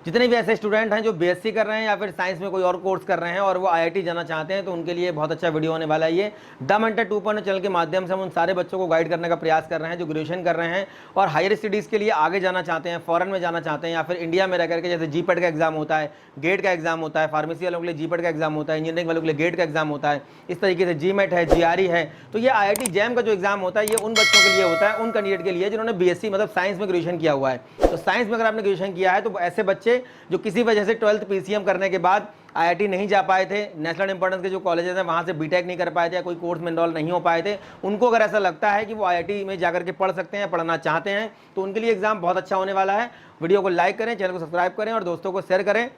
जितने भी ऐसे स्टूडेंट हैं जो बीएससी कर रहे हैं या फिर साइंस में कोई और कोर्स कर रहे हैं और वो आईआईटी जाना चाहते हैं, तो उनके लिए बहुत अच्छा वीडियो होने वाला है। ये द मेंटर 2.0 चैनल के माध्यम से हम उन सारे बच्चों को गाइड करने का प्रयास कर रहे हैं जो ग्रेजुएशन कर रहे हैं और हायर स्टडीज़ के लिए आगे जाना चाहते हैं, फॉरेन में जाना चाहते हैं या फिर इंडिया में रह करके, जैसे जीपेट का एग्जाम होता है, गेट का एग्जाम होता है, फार्मेसी वालों के लिए जीपेट का एग्जाम होता है, इंजीनियरिंग वालों के लिए गेट का एग्जाम होता है, इस तरीके से जीमेट है, जीआरई है। तो ये आईआईटी जैम का जो एग्जाम होता है ये उन बच्चों के लिए होता है, उन कैंडिडेट के लिए जिन्होंने बीएससी मतलब साइंस में ग्रेजुएशन किया हुआ है। तो साइंस में अगर आपने ग्रेजुएशन किया है तो ऐसे बच्चे जो किसी वजह से 12th पीसीएम करने के बाद आईआईटी नहीं जा पाए थे, नेशनल इंपॉर्टेंस के जो कॉलेजेस हैं वहाँ से बीटेक नहीं कर पाए थे या कोई कोर्स में इनरोल नहीं हो पाए थे, उनको अगर ऐसा लगता है कि वो आईआईटी में जाकर के पढ़ सकते हैं, पढ़ना चाहते हैं, तो उनके लिए एग्जाम बहुत अच्छा होने वाला है। वीडियो को लाइक करें, चैनल को सब्सक्राइब करें और दोस्तों को शेयर करें।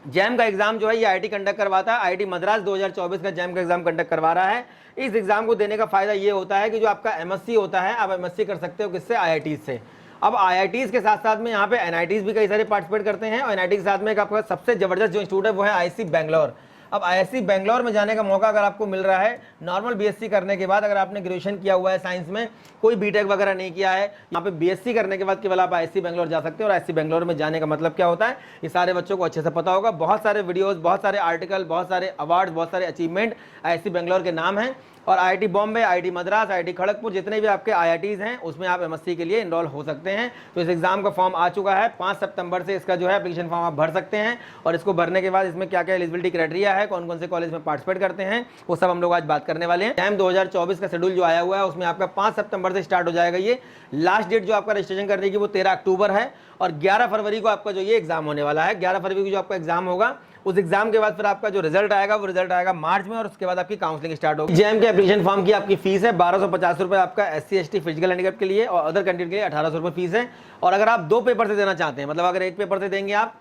जैम का एग्जाम जो है ये आईआईटी कंडक्ट करवाता है। आईआईटी मद्रास 2024 का जैम का एग्जाम कंडक्ट करवा रहा है। इस एग्जाम को देने का फायदा ये होता है कि जो आपका एमएससी होता है, आप एमएससी कर सकते हो किससे, आईआईटी से। अब आईआईटीज़ के साथ साथ में यहाँ पे एनआईटीज़ भी कई सारे पार्टिसिपेट करते हैं और एनआईटी के साथ में एक आपका सबसे जबरदस्त जो इंस्टीट्यूट है वो है आईआईसी बेंगलोर। अब आईआईसी बेंगलोर में जाने का मौका अगर आपको मिल रहा है नॉर्मल बीएससी करने के बाद, अगर आपने ग्रेजुएशन किया हुआ है साइंस में, कोई बीटेक वगैरह नहीं किया है, यहाँ पे बीएससी करने के बाद केवल आप आईआईसी बेंगलोर जा सकते हो। और आईआईसी बेंगलोर में जाने का मतलब क्या होता है ये सारे बच्चों को अच्छे से पता होगा। बहुत सारे वीडियोस, बहुत सारे आर्टिकल, बहुत सारे अवार्ड्स, बहुत सारे अचीवमेंट आईआईसी बेंगलोर के नाम हैं। और IIT Bombay, IIT Madras, IIT Kharagpur, जितने भी आपके आईआईटीज़ हैं उसमें आप एमएससी के लिए इनरोल हो सकते हैं। तो इस एग्जाम का फॉर्म आ चुका है, 5 सितंबर से इसका जो है एप्लीकेशन फॉर्म आप भर सकते हैं। और इसको भरने के बाद इसमें क्या क्या एलिजिबिलिटी क्राइटेरिया है, कौन कौन से कॉलेज में पार्टिसिपेट करते हैं, वो सब हम लोग आज बात करने वाले हैं। जैम 2024 का शेड्यूल जो आया हुआ है उसमें आपका 5 सितंबर से स्टार्ट हो जाएगा। ये लास्ट डेट जो आपका रजिस्ट्रेशन करने की वो 13 अक्टूबर है और 11 फरवरी को आपका जो ये एग्जाम होने वाला है। 11 फरवरी को जो आपका एग्जाम होगा, उस एग्जाम के बाद फिर आपका जो रिजल्ट आएगा वो रिजल्ट आएगा मार्च में और उसके बाद आपकी काउंसलिंग स्टार्ट होगी। जैम के एप्लीकेशन फॉर्म की आपकी फीस है 1250 रुपये आपका एससी एसटी फिजिकल हैंडीकैप के लिए और अदर कैंडिडेट के लिए 1800 रुपये फीस है। और अगर आप 2 पेपर से देना चाहते हैं, मतलब अगर एक पेपर से देंगे आप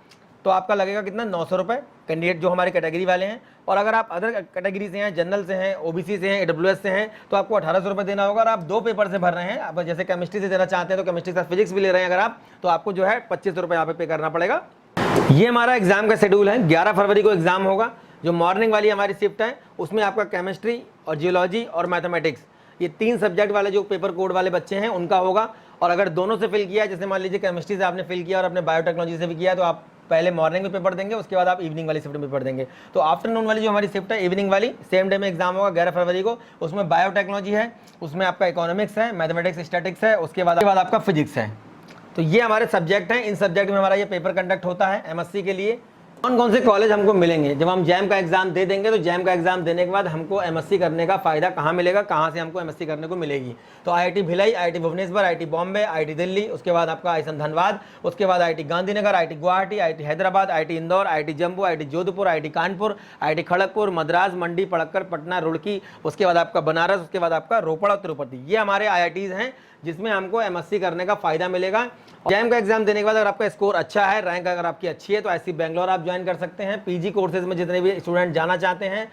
तो आपका लगेगा कितना, 900 रुपये कैंडिडेट जो हमारी कैटेगरी वाले हैं। और अगर आप अदर कैटेगरी से हैं, जनरल से हैं, ओबीसी से हैं, ईडब्ल्यूएस से हैं, तो आपको 1800 रुपये देना होगा। और आप 2 पेपर से भर रहे हैं, आप जैसे केमिस्ट्री से देना चाहते हैं तो केमिस्ट्री के साथ फिजिक्स भी ले रहे हैं अगर आप, तो आपको जो है 2500 रुपये यहाँ पे करना पड़ेगा। ये हमारा एग्जाम का शेड्यूल है। 11 फरवरी को एग्जाम होगा। जो मॉर्निंग वाली हमारी शिफ्ट है उसमें आपका केमिस्ट्री और जियोलॉजी और मैथमेटिक्स, ये 3 सब्जेक्ट वाले जो पेपर कोड वाले बच्चे हैं उनका होगा। और अगर दोनों से फिल किया है, जैसे मान लीजिए केमिस्ट्री से आपने फिल किया और अपने बायोटेक्नोलॉजी से भी किया, तो आप पहले मॉर्निंग में पेपर देंगे, उसके बाद आप इवनिंग वाली शिफ्ट में पेपर देंगे। तो आफ्टरनून वाली जो हमारी शिफ्ट है, इवनिंग वाली, सेम डे में एग्जाम होगा 11 फरवरी को। उसमें बायोटेक्नोलॉजी है, उसमें आपका इकोनॉमिक्स है, मैथमेटिक्स, स्टैटिक्स है, उसके बाद आपका फिजिक्स है। तो ये हमारे सब्जेक्ट हैं। इन सब्जेक्ट में हमारा ये पेपर कंडक्ट होता है एमएससी के लिए। कौन कौन से कॉलेज हमको मिलेंगे जब हम जैम का एग्जाम दे देंगे, तो जैम का एग्जाम देने के बाद हमको एमएससी करने का फायदा कहाँ मिलेगा, कहाँ से हमको एमएससी करने को मिलेगी। तो IIT Bhilai, IIT Bhubaneswar, IIT Bombay, IIT Delhi, उसके बाद आपका आईएसएम धनबाद, उसके बाद IIT Gandhinagar, IIT Guwahati, IIT Hyderabad, IIT Indore, IIT Jammu, IIT Jodhpur, IIT Kanpur, IIT Kharagpur, Madras, Mandi, Palakkad, Patna, Roorkee, उसके बाद आपका बनारस, उसके बाद आपका रोपड़ और तिरुपति। ये हमारे आईआईटीज़ हैं जिसमें हमको एमएससी करने का फायदा मिलेगा। जैम का एग्जाम देने के बाद अगर आपका स्कोर अच्छा है, रैंक अगर आपकी अच्छी है, तो आईआईसी बेंगलोर आप ज्वाइन कर सकते हैं। पीजी कोर्सेज में जितने भी स्टूडेंट जाना चाहते हैं,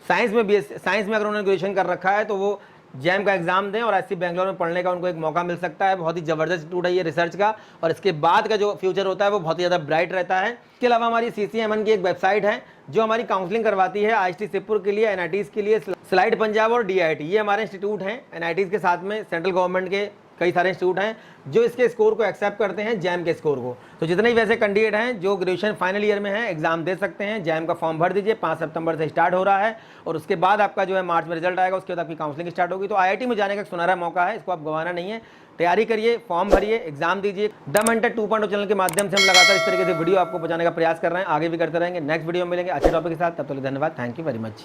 साइंस में अगर उन्होंने ग्रेजुएशन कर रखा है तो वो जैम का एग्जाम दें और आईआईसी बेंगलोर में पढ़ने का उनको एक मौका मिल सकता है। बहुत ही जबरदस्त इंस्टीट्यूट है ये रिसर्च का, और इसके बाद का जो फ्यूचर होता है वो बहुत ही ज़्यादा ब्राइट रहता है। इसके अलावा हमारी CCMN की एक वेबसाइट है जो हमारी काउंसलिंग करवाती है आईआईटी शिवपुर के लिए, एनआईटीज़ के लिए, स्लाइड पंजाब और DIIT। ये हमारे इंस्टीट्यूट हैं एनआईटीज़ के साथ में, सेंट्रल गवर्नमेंट के कई सारे इंस्टीट्यूट हैं जो इसके स्कोर को एक्सेप्ट करते हैं, जैम के स्कोर को। तो जितने भी वैसे कैंडिडेट हैं जो ग्रेजुएशन फाइनल ईयर में हैं, एग्जाम दे सकते हैं। जैम का फॉर्म भर दीजिए, 5 सितंबर से स्टार्ट हो रहा है और उसके बाद आपका जो है मार्च में रिजल्ट आएगा, उसके बाद आपकी काउंसलिंग स्टार्ट होगी। तो आईआईटी में जाने का सुनहरा मौका है, इसको आप गंवाना नहीं है। तैयारी करिए, फॉर्म भरिए, एग्जाम दीजिए। द मेंटर 2.0 चैनल के माध्यम से हम लगातार इस तरीके से वीडियो आपको पहुंचाने का प्रयास कर रहे हैं, आगे भी करते रहेंगे। नेक्स्ट वीडियो में मिलेंगे अच्छे टॉपिक के साथ, तब तक धन्यवाद। Thank you very much.